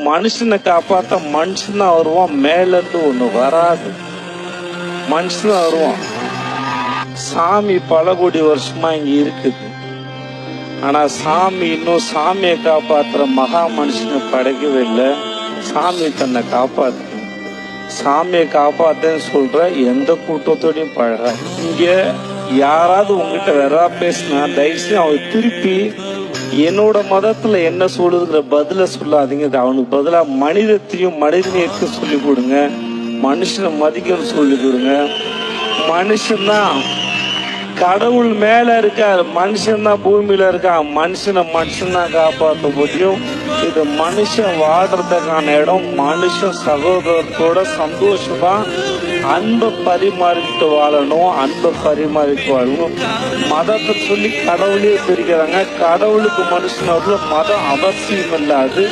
மனுஷனை காப்பாத்த மனுஷன் தான் வருவான், மேல இருந்து ஒண்ணு வராது. மனுஷன் தான் வருவான். சாமி பல கோடி வருஷமா இங்க இருக்குது. ஆனா சாமி இன்னும் சாமியை காப்பாத்துற மகா மனுஷனை படைக்கவே இல்லை. சாமி தன்னை காப்பாத்து. சாமியை காப்பாத்தேன்னு சொல்ற எந்த கூட்டத்தோடையும் பழக. இங்க யாராவது உங்ககிட்ட வேற பேசினா தயவுசெய்து அவன் திருப்பி என்னோட மதத்துல என்ன சொல்லுதுங்கிற பதில சொல்லாதீங்க. அவனுக்கு பதிலா மனிதத்தையும் மனிதனையும் சொல்லி கொடுங்க. மனுஷனை மதிக்கணும்னு சொல்லி கொடுங்க. மனுஷன்தான் கடவுள் மேல இருக்காரு, மனுஷன் தான் பூமியில இருக்கான். மனுஷன் தான் காப்பாற்ற முடியும். இது மனுஷன் வாடுறதுக்கான இடம். மனுஷன் சகோதரத்தோட சந்தோஷமா அன்பை பரிமாறிட்டு வாழணும். அன்பை பரிமாறிட்டு வாழணும். மதத்தை சொல்லி கடவுளே பிரிக்கிறாங்க. கடவுளுக்கு மனுஷன் மதம் அவசியம் இல்லாது.